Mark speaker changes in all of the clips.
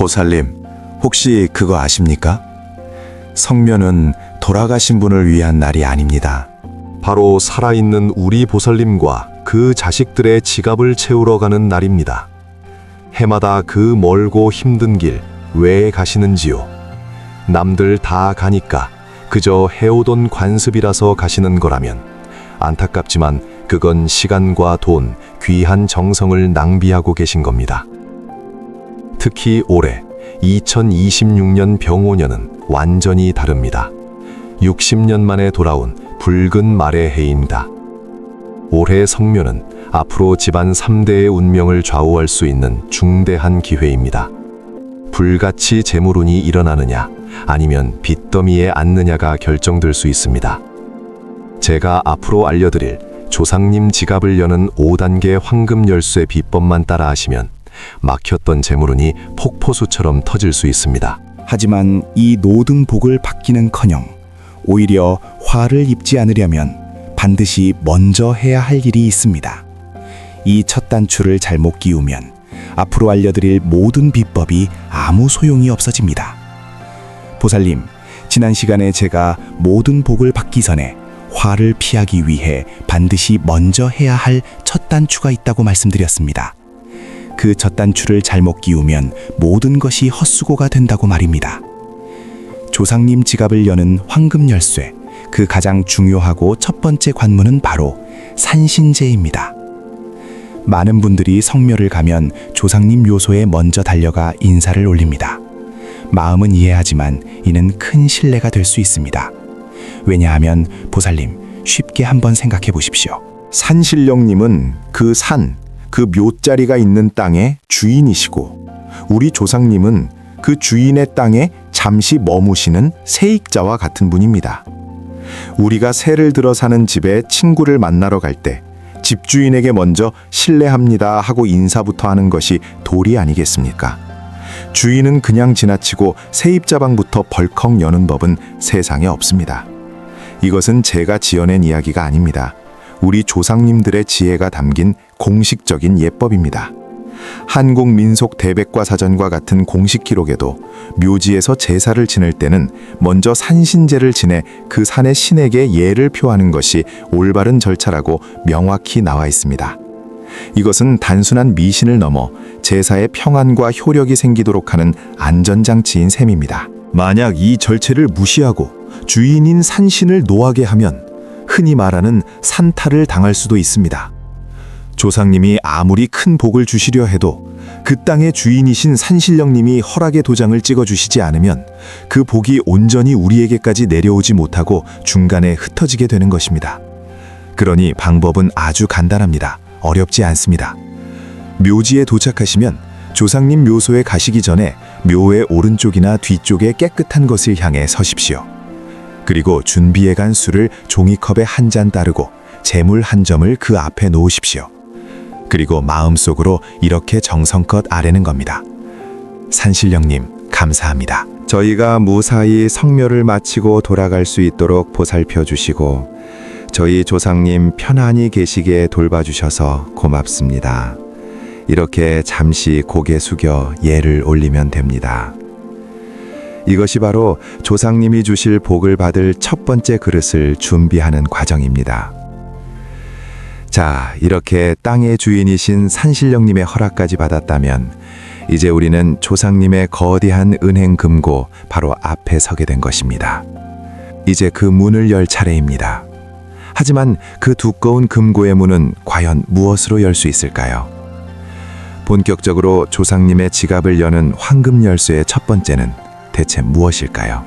Speaker 1: 보살님, 혹시 그거 아십니까? 성묘는 돌아가신 분을 위한 날이 아닙니다.
Speaker 2: 바로 살아있는 우리 보살님과 그 자식들의 지갑을 채우러 가는 날입니다. 해마다 그 멀고 힘든 길 왜 가시는지요? 남들 다 가니까 그저 해오던 관습이라서 가시는 거라면 안타깝지만 그건 시간과 돈, 귀한 정성을 낭비하고 계신 겁니다. 특히 올해 2026년 병오년은 완전히 다릅니다. 60년 만에 돌아온 붉은 말의 해입니다. 올해 성묘는 앞으로 집안 3대의 운명을 좌우할 수 있는 중대한 기회입니다. 불같이 재물운이 일어나느냐 아니면 빚더미에 앉느냐가 결정될 수 있습니다. 제가 앞으로 알려드릴 조상님 지갑을 여는 5단계 황금 열쇠 비법만 따라하시면 막혔던 재물운이 폭포수처럼 터질 수 있습니다.
Speaker 3: 하지만 이 모든 복을 받기는커녕 오히려 화를 입지 않으려면 반드시 먼저 해야 할 일이 있습니다. 이 첫 단추를 잘못 끼우면 앞으로 알려드릴 모든 비법이 아무 소용이 없어집니다. 보살님, 지난 시간에 제가 모든 복을 받기 전에 화를 피하기 위해 반드시 먼저 해야 할 첫 단추가 있다고 말씀드렸습니다. 그 첫 단추를 잘못 끼우면 모든 것이 헛수고가 된다고 말입니다. 조상님 지갑을 여는 황금 열쇠, 그 가장 중요하고 첫 번째 관문은 바로 산신제입니다. 많은 분들이 성묘를 가면 조상님 묘소에 먼저 달려가 인사를 올립니다. 마음은 이해하지만 이는 큰 신뢰가 될 수 있습니다. 왜냐하면 보살님, 쉽게 한번 생각해 보십시오.
Speaker 1: 산신령님은 그 산, 그 묘자리가 있는 땅의 주인이시고 우리 조상님은 그 주인의 땅에 잠시 머무시는 세익자와 같은 분입니다. 우리가 새를 들어 사는 집에 친구를 만나러 갈 때 집주인에게 먼저 실례합니다 하고 인사부터 하는 것이 도리 아니겠습니까? 주인은 그냥 지나치고 세입자방부터 벌컥 여는 법은 세상에 없습니다. 이것은 제가 지어낸 이야기가 아닙니다. 우리 조상님들의 지혜가 담긴 공식적인 예법입니다. 한국민속대백과사전과 같은 공식 기록에도 묘지에서 제사를 지낼 때는 먼저 산신제를 지내 그 산의 신에게 예를 표하는 것이 올바른 절차라고 명확히 나와 있습니다. 이것은 단순한 미신을 넘어 제사에 평안과 효력이 생기도록 하는 안전장치인 셈입니다. 만약 이 절차를 무시하고 주인인 산신을 노하게 하면 흔히 말하는 산탈을 당할 수도 있습니다. 조상님이 아무리 큰 복을 주시려 해도 그 땅의 주인이신 산신령님이 허락의 도장을 찍어주시지 않으면 그 복이 온전히 우리에게까지 내려오지 못하고 중간에 흩어지게 되는 것입니다. 그러니 방법은 아주 간단합니다. 어렵지 않습니다. 묘지에 도착하시면 조상님 묘소에 가시기 전에 묘의 오른쪽이나 뒤쪽에 깨끗한 것을 향해 서십시오. 그리고 준비해간 술을 종이컵에 한 잔 따르고 재물 한 점을 그 앞에 놓으십시오. 그리고 마음속으로 이렇게 정성껏 아뢰는 겁니다. 산신령님, 감사합니다. 저희가 무사히 성묘를 마치고 돌아갈 수 있도록 보살펴 주시고 저희 조상님 편안히 계시게 돌봐주셔서 고맙습니다. 이렇게 잠시 고개 숙여 예를 올리면 됩니다. 이것이 바로 조상님이 주실 복을 받을 첫 번째 그릇을 준비하는 과정입니다. 자, 이렇게 땅의 주인이신 산신령님의 허락까지 받았다면 이제 우리는 조상님의 거대한 은행 금고 바로 앞에 서게 된 것입니다. 이제 그 문을 열 차례입니다. 하지만 그 두꺼운 금고의 문은 과연 무엇으로 열 수 있을까요? 본격적으로 조상님의 지갑을 여는 황금 열쇠의 첫 번째는 대체 무엇일까요?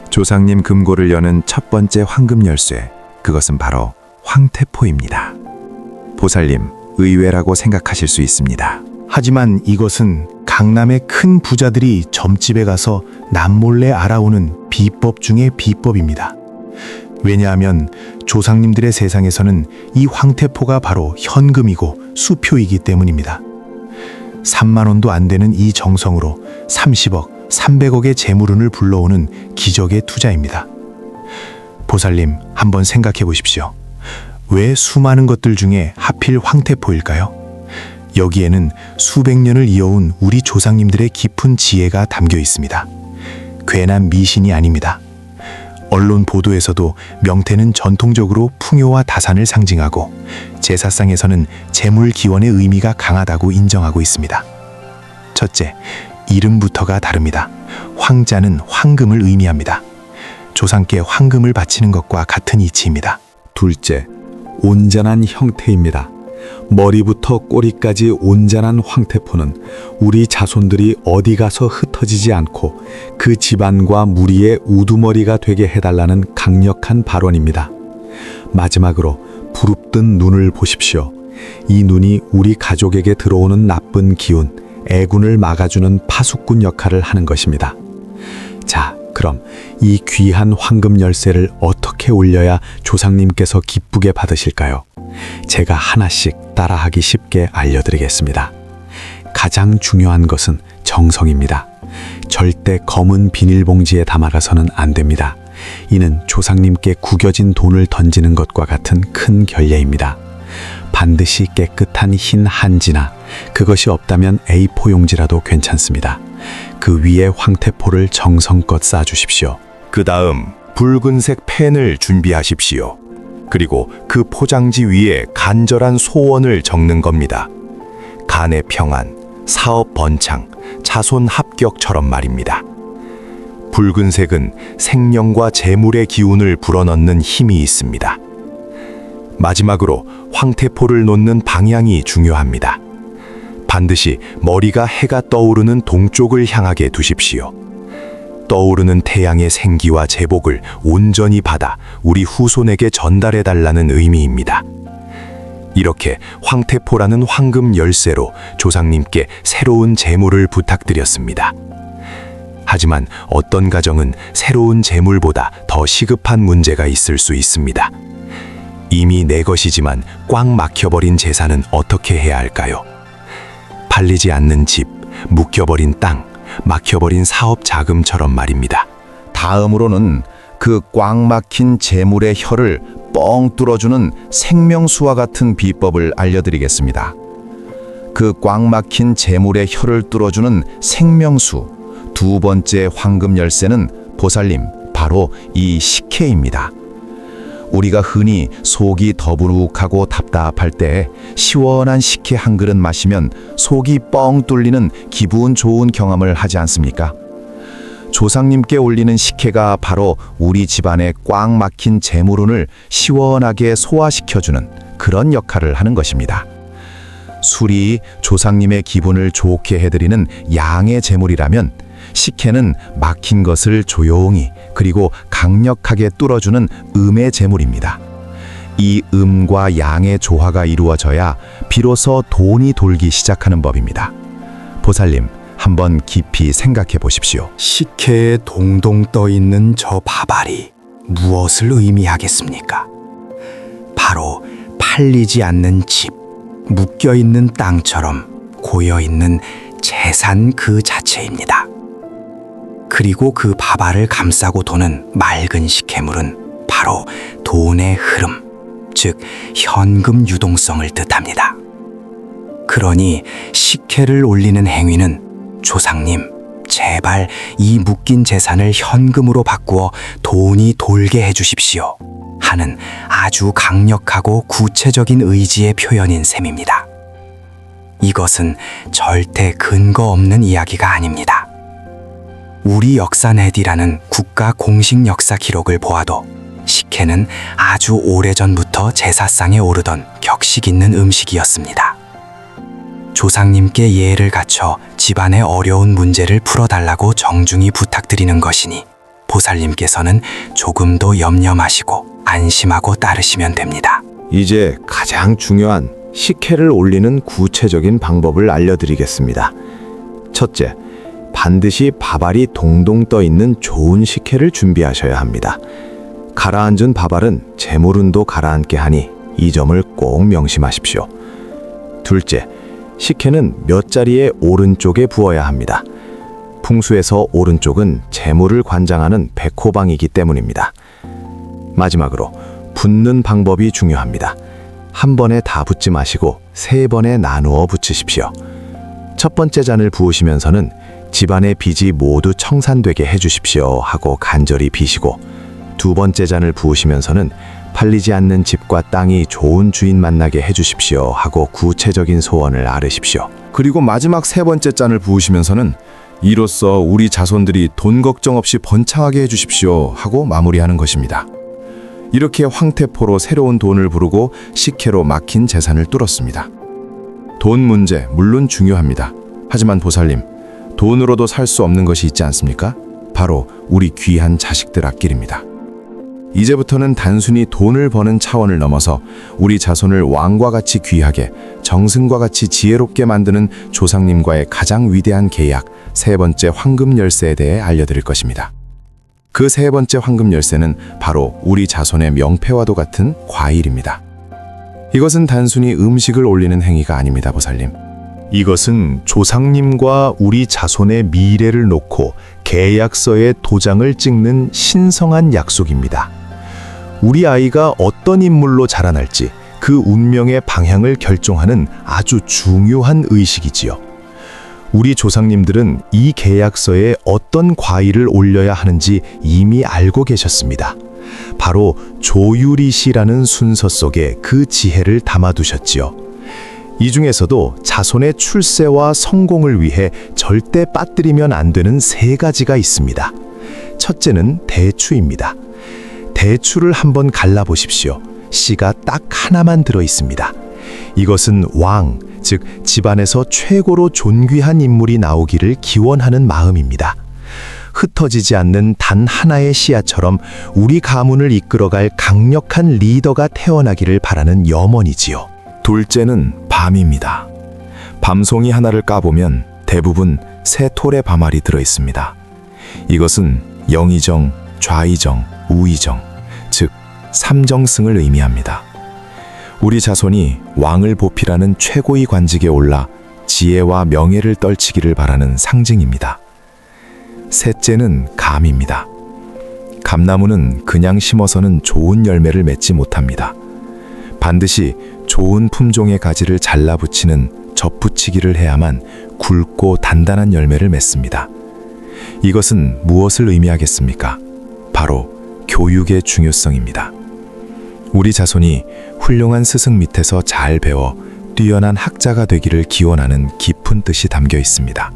Speaker 1: 조상님 금고를 여는 첫 번째 황금 열쇠, 그것은 바로 황태포입니다. 보살님, 의외라고 생각하실 수 있습니다.
Speaker 3: 하지만 이것은 강남의 큰 부자들이 점집에 가서 남몰래 알아오는 비법 중의 비법입니다. 왜냐하면 조상님들의 세상에서는 이 황태포가 바로 현금이고 수표이기 때문입니다. 3만 원도 안 되는 이 정성으로 30억, 300억의 재물운을 불러오는 기적의 투자입니다. 보살님, 한번 생각해 보십시오. 왜 수많은 것들 중에 하필 황태포일까요?
Speaker 1: 여기에는 수백 년을 이어온 우리 조상님들의 깊은 지혜가 담겨 있습니다. 괜한 미신이 아닙니다. 언론 보도에서도 명태는 전통적으로 풍요와 다산을 상징하고 제사상에서는 재물 기원의 의미가 강하다고 인정하고 있습니다. 첫째, 이름부터가 다릅니다. 황자는 황금을 의미합니다. 조상께 황금을 바치는 것과 같은 이치입니다.
Speaker 3: 둘째, 온전한 형태입니다. 머리부터 꼬리까지 온전한 황태포는 우리 자손들이 어디 가서 흩어지지 않고 그 집안과 무리의 우두머리가 되게 해달라는 강력한 발언입니다. 마지막으로 부릅뜬 눈을 보십시오. 이 눈이 우리 가족에게 들어오는 나쁜 기운, 애군을 막아주는 파수꾼 역할을 하는 것입니다. 자, 그럼 이 귀한 황금 열쇠를 어떻게 올려야 조상님께서 기쁘게 받으실까요? 제가 하나씩 따라하기 쉽게 알려드리겠습니다. 가장 중요한 것은 정성입니다. 절대 검은 비닐봉지에 담아가서는 안 됩니다. 이는 조상님께 구겨진 돈을 던지는 것과 같은 큰 결례입니다. 반드시 깨끗한 흰 한지나 그것이 없다면 A4 용지라도 괜찮습니다. 그 위에 황태포를 정성껏 쌓아주십시오.
Speaker 1: 그 다음 붉은색 펜을 준비하십시오. 그리고 그 포장지 위에 간절한 소원을 적는 겁니다. 간의 평안, 사업 번창, 자손 합격처럼 말입니다. 붉은색은 생명과 재물의 기운을 불어넣는 힘이 있습니다. 마지막으로 황태포를 놓는 방향이 중요합니다. 반드시 머리가 해가 떠오르는 동쪽을 향하게 두십시오. 떠오르는 태양의 생기와 제복을 온전히 받아 우리 후손에게 전달해달라는 의미입니다. 이렇게 황태포라는 황금 열쇠로 조상님께 새로운 재물을 부탁드렸습니다. 하지만 어떤 가정은 새로운 재물보다 더 시급한 문제가 있을 수 있습니다. 이미 내 것이지만 꽉 막혀버린 재산은 어떻게 해야 할까요? 팔리지 않는 집, 묶여버린 땅, 막혀버린 사업 자금처럼 말입니다.
Speaker 4: 다음으로는 그 꽉 막힌 재물의 혀를 뻥 뚫어주는 생명수와 같은 비법을 알려드리겠습니다. 그 꽉 막힌 재물의 혀를 뚫어주는 생명수, 두 번째 황금 열쇠는 보살님, 바로 이 식혜입니다. 우리가 흔히 속이 더부룩하고 답답할 때 시원한 식혜 한 그릇 마시면 속이 뻥 뚫리는 기분 좋은 경험을 하지 않습니까? 조상님께 올리는 식혜가 바로 우리 집안의 꽉 막힌 재물운을 시원하게 소화시켜주는 그런 역할을 하는 것입니다. 술이 조상님의 기분을 좋게 해드리는 양의 재물이라면 식혜는 막힌 것을 조용히 그리고 강력하게 뚫어주는 음의 재물입니다. 이 음과 양의 조화가 이루어져야 비로소 돈이 돌기 시작하는 법입니다. 보살님, 한번 깊이 생각해 보십시오.
Speaker 3: 식혜에 동동 떠 있는 저 바발이 무엇을 의미하겠습니까? 바로 팔리지 않는 집, 묶여 있는 땅처럼 고여 있는 재산 그 자체입니다. 그리고 그 바발을 감싸고 도는 맑은 식혜물은 바로 돈의 흐름, 즉 현금 유동성을 뜻합니다. 그러니 식혜를 올리는 행위는 조상님, 제발 이 묶인 재산을 현금으로 바꾸어 돈이 돌게 해주십시오 하는 아주 강력하고 구체적인 의지의 표현인 셈입니다. 이것은 절대 근거 없는 이야기가 아닙니다. 우리 역사넷이라는 국가 공식 역사 기록을 보아도 식혜는 아주 오래전부터 제사상에 오르던 격식 있는 음식이었습니다. 조상님께 예를 갖춰 집안의 어려운 문제를 풀어달라고 정중히 부탁드리는 것이니 보살님께서는 조금도 염려 마시고 안심하고 따르시면 됩니다.
Speaker 5: 이제 가장 중요한 식혜를 올리는 구체적인 방법을 알려드리겠습니다. 첫째, 반드시 밥알이 동동 떠 있는 좋은 식혜를 준비하셔야 합니다. 가라앉은 밥알은 재물운도 가라앉게 하니 이 점을 꼭 명심하십시오. 둘째, 식혜는 몇 자리의 오른쪽에 부어야 합니다. 풍수에서 오른쪽은 재물을 관장하는 백호방이기 때문입니다. 마지막으로 붓는 방법이 중요합니다. 한 번에 다 붓지 마시고 3번에 나누어 붓으십시오. 첫 번째 잔을 부으시면서는 집안의 빚이 모두 청산되게 해주십시오 하고 간절히 비시고, 두 번째 잔을 부으시면서는 팔리지 않는 집과 땅이 좋은 주인 만나게 해주십시오 하고 구체적인 소원을 아뢰십시오.
Speaker 1: 그리고 마지막 3번째 잔을 부으시면서는 이로써 우리 자손들이 돈 걱정 없이 번창하게 해주십시오 하고 마무리하는 것입니다. 이렇게 황태포로 새로운 돈을 부르고 식혜로 막힌 재산을 뚫었습니다. 돈 문제 물론 중요합니다. 하지만 보살님, 돈으로도 살 수 없는 것이 있지 않습니까? 바로 우리 귀한 자식들 앞길입니다. 이제부터는 단순히 돈을 버는 차원을 넘어서 우리 자손을 왕과 같이 귀하게, 정승과 같이 지혜롭게 만드는 조상님과의 가장 위대한 계약, 3번째 황금 열쇠에 대해 알려드릴 것입니다. 그 3번째 황금 열쇠는 바로 우리 자손의 명패와도 같은 과일입니다. 이것은 단순히 음식을 올리는 행위가 아닙니다, 보살님.
Speaker 2: 이것은 조상님과 우리 자손의 미래를 놓고 계약서에 도장을 찍는 신성한 약속입니다. 우리 아이가 어떤 인물로 자라날지 그 운명의 방향을 결정하는 아주 중요한 의식이지요. 우리 조상님들은 이 계약서에 어떤 과일을 올려야 하는지 이미 알고 계셨습니다. 바로 조유리시라는 순서 속에 그 지혜를 담아두셨지요. 이 중에서도 자손의 출세와 성공을 위해 절대 빠뜨리면 안 되는 3가지가 있습니다. 첫째는 대추입니다. 대추를 한번 갈라보십시오. 씨가 딱 하나만 들어 있습니다. 이것은 왕, 즉 집안에서 최고로 존귀한 인물이 나오기를 기원하는 마음입니다. 흩어지지 않는 단 하나의 씨앗처럼 우리 가문을 이끌어갈 강력한 리더가 태어나기를 바라는 염원이지요.
Speaker 1: 둘째는 밤입니다. 밤송이 하나를 까보면 대부분 새 톨의 밤알이 들어있습니다. 이것은 영의정, 좌의정, 우의정, 즉 삼정승을 의미합니다. 우리 자손이 왕을 보필하는 최고의 관직에 올라 지혜와 명예를 떨치기를 바라는 상징입니다. 셋째는 감입니다. 감나무는 그냥 심어서는 좋은 열매를 맺지 못합니다. 반드시 좋은 품종의 가지를 잘라붙이는 접붙이기를 해야만 굵고 단단한 열매를 맺습니다. 이것은 무엇을 의미하겠습니까? 바로 교육의 중요성입니다. 우리 자손이 훌륭한 스승 밑에서 잘 배워 뛰어난 학자가 되기를 기원하는 깊은 뜻이 담겨 있습니다.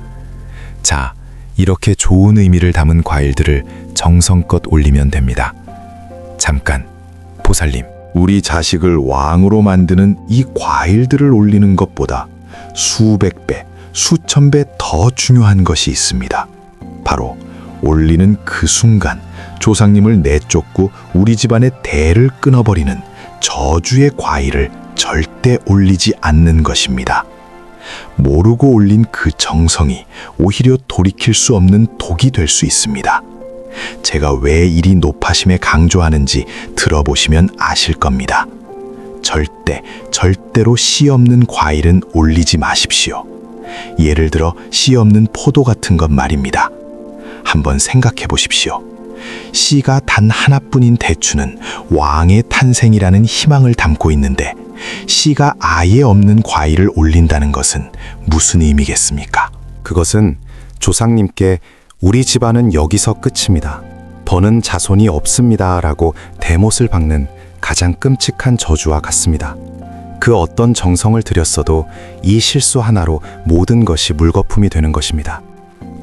Speaker 1: 자, 이렇게 좋은 의미를 담은 과일들을 정성껏 올리면 됩니다. 잠깐, 보살님.
Speaker 3: 우리 자식을 왕으로 만드는 이 과일들을 올리는 것보다 수백 배, 수천 배 더 중요한 것이 있습니다. 바로 올리는 그 순간 조상님을 내쫓고 우리 집안의 대를 끊어버리는 저주의 과일을 절대 올리지 않는 것입니다. 모르고 올린 그 정성이 오히려 돌이킬 수 없는 독이 될 수 있습니다. 제가 왜 이리 높아심에 강조하는지 들어보시면 아실 겁니다. 절대로 씨 없는 과일은 올리지 마십시오. 예를 들어 씨 없는 포도 같은 것 말입니다. 한번 생각해 보십시오. 씨가 단 하나뿐인 대추는 왕의 탄생이라는 희망을 담고 있는데 씨가 아예 없는 과일을 올린다는 것은 무슨 의미겠습니까?
Speaker 1: 그것은 조상님께 우리 집안은 여기서 끝입니다. 더는 자손이 없습니다. 라고 대못을 박는 가장 끔찍한 저주와 같습니다. 그 어떤 정성을 들였어도 이 실수 하나로 모든 것이 물거품이 되는 것입니다.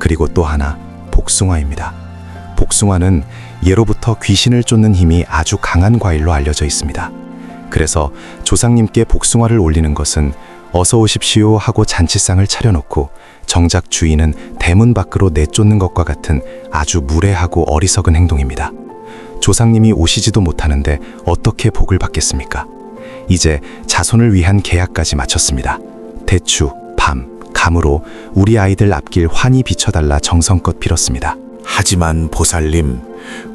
Speaker 1: 그리고 또 하나, 복숭아입니다. 복숭아는 예로부터 귀신을 쫓는 힘이 아주 강한 과일로 알려져 있습니다. 그래서 조상님께 복숭아를 올리는 것은 어서 오십시오 하고 잔치상을 차려놓고 정작 주인은 대문 밖으로 내쫓는 것과 같은 아주 무례하고 어리석은 행동입니다. 조상님이 오시지도 못하는데 어떻게 복을 받겠습니까? 이제 자손을 위한 계약까지 마쳤습니다. 대추, 밤, 감으로 우리 아이들 앞길 환히 비춰달라 정성껏 빌었습니다.
Speaker 3: 하지만 보살님,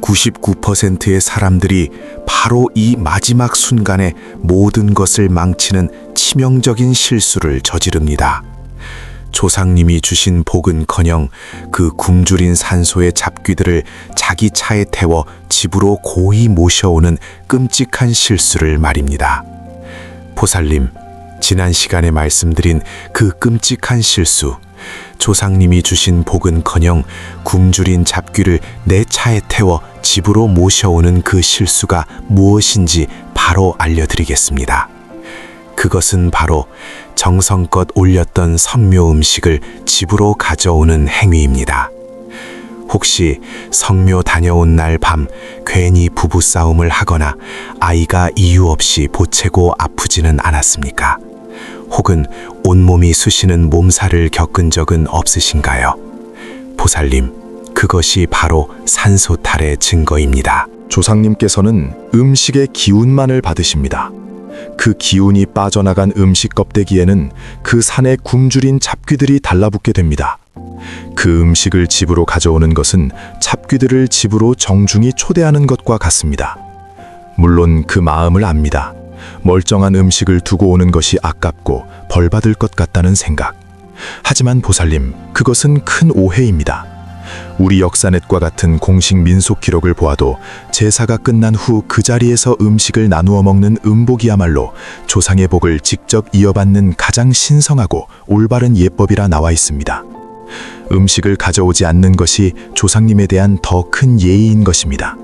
Speaker 3: 99%의 사람들이 바로 이 마지막 순간에 모든 것을 망치는 치명적인 실수를 저지릅니다. 조상님이 주신 복은커녕 그 굶주린 산소의 잡귀들을 자기 차에 태워 집으로 고이 모셔오는 끔찍한 실수를 말입니다.
Speaker 6: 보살님, 지난 시간에 말씀드린 그 끔찍한 실수, 조상님이 주신 복은커녕 굶주린 잡귀를 내 차에 태워 집으로 모셔오는 그 실수가 무엇인지 바로 알려드리겠습니다. 그것은 바로 정성껏 올렸던 성묘 음식을 집으로 가져오는 행위입니다. 혹시 성묘 다녀온 날 밤 괜히 부부싸움을 하거나 아이가 이유 없이 보채고 아프지는 않았습니까? 혹은 온몸이 쑤시는 몸살을 겪은 적은 없으신가요? 보살님, 그것이 바로 산소탈의 증거입니다.
Speaker 2: 조상님께서는 음식의 기운만을 받으십니다. 그 기운이 빠져나간 음식 껍데기에는 그 산에 굶주린 잡귀들이 달라붙게 됩니다. 그 음식을 집으로 가져오는 것은 잡귀들을 집으로 정중히 초대하는 것과 같습니다. 물론 그 마음을 압니다. 멀쩡한 음식을 두고 오는 것이 아깝고 벌받을 것 같다는 생각. 하지만 보살님, 그것은 큰 오해입니다. 우리 역사넷과 같은 공식 민속 기록을 보아도 제사가 끝난 후 그 자리에서 음식을 나누어 먹는 음복이야말로 조상의 복을 직접 이어받는 가장 신성하고 올바른 예법이라 나와 있습니다. 음식을 가져오지 않는 것이 조상님에 대한 더 큰 예의인 것입니다.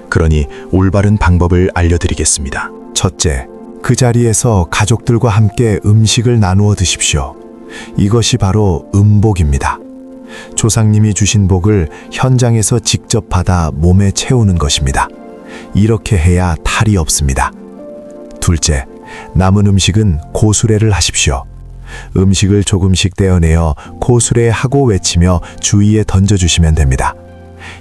Speaker 2: 그러니 올바른 방법을 알려드리겠습니다.
Speaker 1: 첫째, 그 자리에서 가족들과 함께 음식을 나누어 드십시오. 이것이 바로 음복입니다. 조상님이 주신 복을 현장에서 직접 받아 몸에 채우는 것입니다. 이렇게 해야 탈이 없습니다. 둘째, 남은 음식은 고수례를 하십시오. 음식을 조금씩 떼어내어 고수례하고 외치며 주위에 던져주시면 됩니다.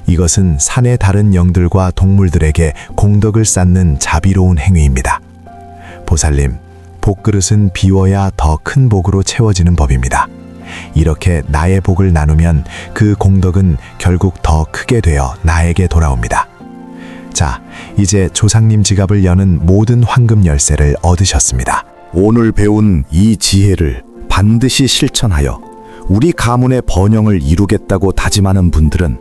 Speaker 1: 이것은 산의 다른 영들과 동물들에게 공덕을 쌓는 자비로운 행위입니다. 보살님, 복그릇은 비워야 더 큰 복으로 채워지는 법입니다. 이렇게 나의 복을 나누면 그 공덕은 결국 더 크게 되어 나에게 돌아옵니다. 자, 이제 조상님 지갑을 여는 모든 황금 열쇠를 얻으셨습니다.
Speaker 3: 오늘 배운 이 지혜를 반드시 실천하여 우리 가문의 번영을 이루겠다고 다짐하는 분들은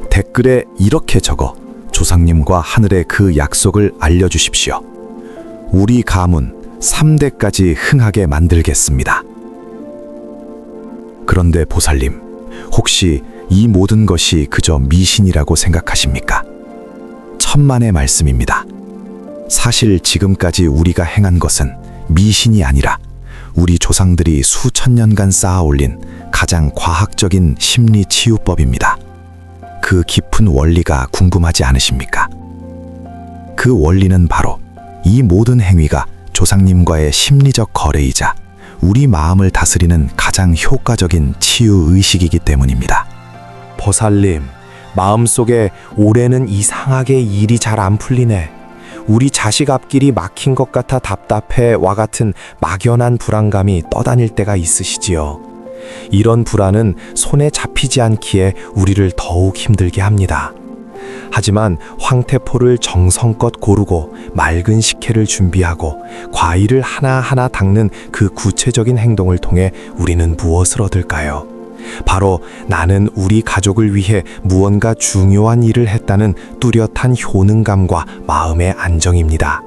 Speaker 3: 댓글에 이렇게 적어 조상님과 하늘의 그 약속을 알려주십시오. 우리 가문 3대까지 흥하게 만들겠습니다. 그런데 보살님, 혹시 이 모든 것이 그저 미신이라고 생각하십니까? 천만의 말씀입니다. 사실 지금까지 우리가 행한 것은 미신이 아니라 우리 조상들이 수천 년간 쌓아 올린 가장 과학적인 심리 치유법입니다. 그 깊은 원리가 궁금하지 않으십니까? 그 원리는 바로 이 모든 행위가 조상님과의 심리적 거래이자 우리 마음을 다스리는 가장 효과적인 치유 의식이기 때문입니다.
Speaker 7: 보살님, 마음속에 올해는 이상하게 일이 잘 안 풀리네. 우리 자식 앞길이 막힌 것 같아 답답해와 같은 막연한 불안감이 떠다닐 때가 있으시지요. 이런 불안은 손에 잡히지 않기에 우리를 더욱 힘들게 합니다. 하지만 황태포를 정성껏 고르고 맑은 식혜를 준비하고 과일을 하나하나 닦는 그 구체적인 행동을 통해 우리는 무엇을 얻을까요? 바로 나는 우리 가족을 위해 무언가 중요한 일을 했다는 뚜렷한 효능감과 마음의 안정입니다.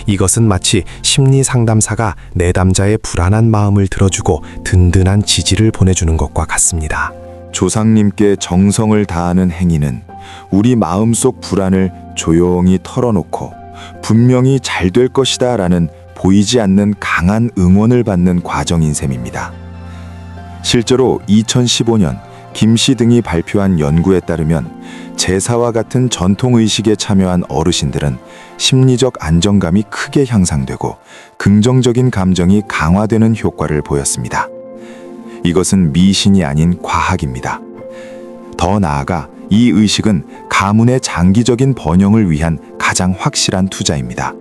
Speaker 7: 이것은 마치 심리 상담사가 내담자의 불안한 마음을 들어주고 든든한 지지를 보내주는 것과 같습니다.
Speaker 1: 조상님께 정성을 다하는 행위는 우리 마음속 불안을 조용히 털어놓고 분명히 잘 될 것이다 라는 보이지 않는 강한 응원을 받는 과정인 셈입니다. 실제로 2015년 김씨 등이 발표한 연구에 따르면 제사와 같은 전통의식에 참여한 어르신들은 심리적 안정감이 크게 향상되고 긍정적인 감정이 강화되는 효과를 보였습니다. 이것은 미신이 아닌 과학입니다. 더 나아가 이 의식은 가문의 장기적인 번영을 위한 가장 확실한 투자입니다.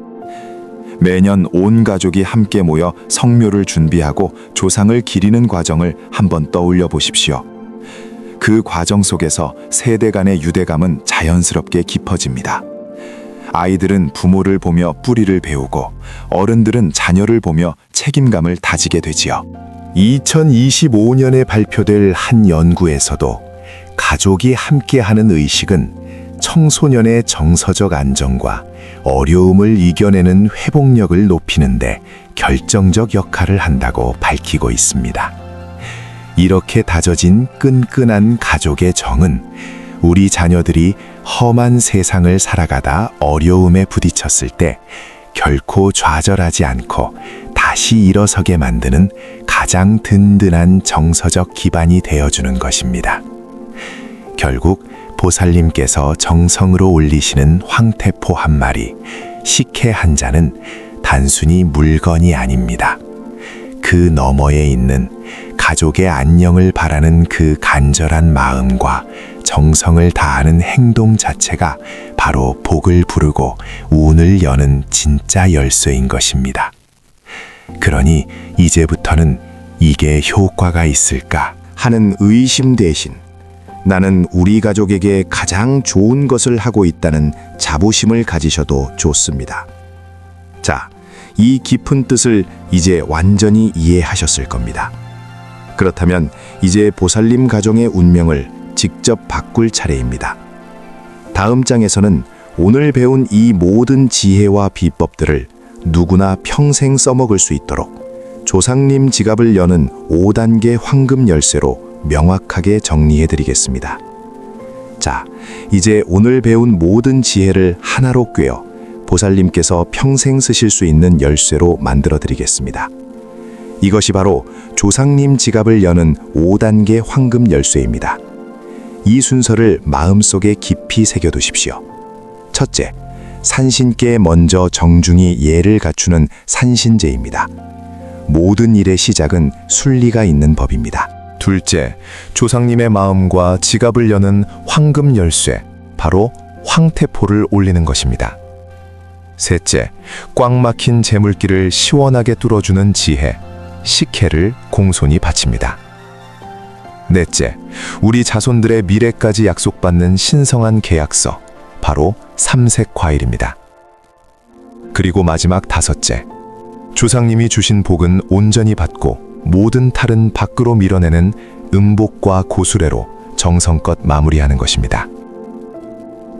Speaker 1: 매년 온 가족이 함께 모여 성묘를 준비하고 조상을 기리는 과정을 한번 떠올려 보십시오. 그 과정 속에서 세대 간의 유대감은 자연스럽게 깊어집니다. 아이들은 부모를 보며 뿌리를 배우고 어른들은 자녀를 보며 책임감을 다지게 되지요.
Speaker 3: 2025년에 발표될 한 연구에서도 가족이 함께하는 의식은 청소년의 정서적 안정과 어려움을 이겨내는 회복력을 높이는데
Speaker 1: 결정적 역할을 한다고 밝히고 있습니다. 이렇게 다져진 끈끈한 가족의 정은 우리 자녀들이 험한 세상을 살아가다 어려움에 부딪혔을 때 결코 좌절하지 않고 다시 일어서게 만드는 가장 든든한 정서적 기반이 되어주는 것입니다. 결국 보살님께서 정성으로 올리시는 황태포 한 마리, 식혜 한 잔은 단순히 물건이 아닙니다. 그 너머에 있는 가족의 안녕을 바라는 그 간절한 마음과 정성을 다하는 행동 자체가 바로 복을 부르고 운을 여는 진짜 열쇠인 것입니다. 그러니 이제부터는 이게 효과가 있을까
Speaker 3: 하는 의심 대신 나는 우리 가족에게 가장 좋은 것을 하고 있다는 자부심을 가지셔도 좋습니다. 자, 이 깊은 뜻을 이제 완전히 이해하셨을 겁니다. 그렇다면 이제 보살님 가정의 운명을 직접 바꿀 차례입니다. 다음 장에서는 오늘 배운 이 모든 지혜와 비법들을 누구나 평생 써먹을 수 있도록 조상님 지갑을 여는 5단계 황금 열쇠로 명확하게 정리해드리겠습니다. 자, 이제 오늘 배운 모든 지혜를 하나로 꿰어 보살님께서 평생 쓰실 수 있는 열쇠로 만들어드리겠습니다. 이것이 바로 조상님 지갑을 여는 5단계 황금 열쇠입니다. 이 순서를 마음속에 깊이 새겨두십시오. 첫째, 산신께 먼저 정중히 예를 갖추는 산신제입니다. 모든 일의 시작은 순리가 있는 법입니다.
Speaker 1: 둘째, 조상님의 마음과 지갑을 여는 황금 열쇠, 바로 황태포를 올리는 것입니다. 셋째, 꽉 막힌 재물길을 시원하게 뚫어주는 지혜, 식혜를 공손히 바칩니다. 넷째, 우리 자손들의 미래까지 약속받는 신성한 계약서, 바로 삼색 과일입니다. 그리고 마지막 다섯째, 조상님이 주신 복은 온전히 받고 모든 탈은 밖으로 밀어내는 음복과 고수레로 정성껏 마무리하는 것입니다.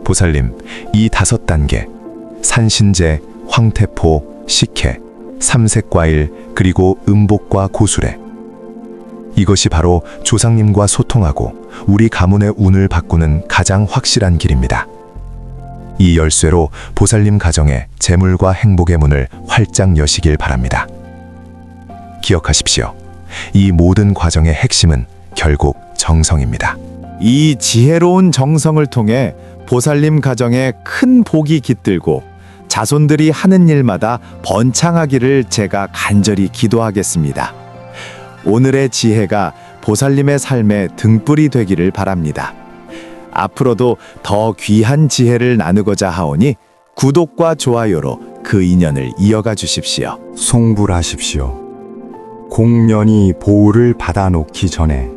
Speaker 1: 보살님, 이 5단계, 산신제, 황태포, 식혜, 삼색과일, 그리고 음복과 고수레. 이것이 바로 조상님과 소통하고 우리 가문의 운을 바꾸는 가장 확실한 길입니다. 이 열쇠로 보살님 가정에 재물과 행복의 문을 활짝 여시길 바랍니다. 기억하십시오. 이 모든 과정의 핵심은 결국 정성입니다.
Speaker 3: 이 지혜로운 정성을 통해 보살님 가정에 큰 복이 깃들고 자손들이 하는 일마다 번창하기를 제가 간절히 기도하겠습니다. 오늘의 지혜가 보살님의 삶의 등불이 되기를 바랍니다. 앞으로도 더 귀한 지혜를 나누고자 하오니 구독과 좋아요로 그 인연을 이어가 주십시오.
Speaker 8: 송불하십시오. 공면이 보우를 받아놓기 전에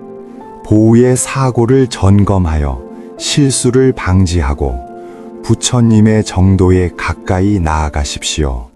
Speaker 8: 보우의 사고를 점검하여 실수를 방지하고 부처님의 정도에 가까이 나아가십시오.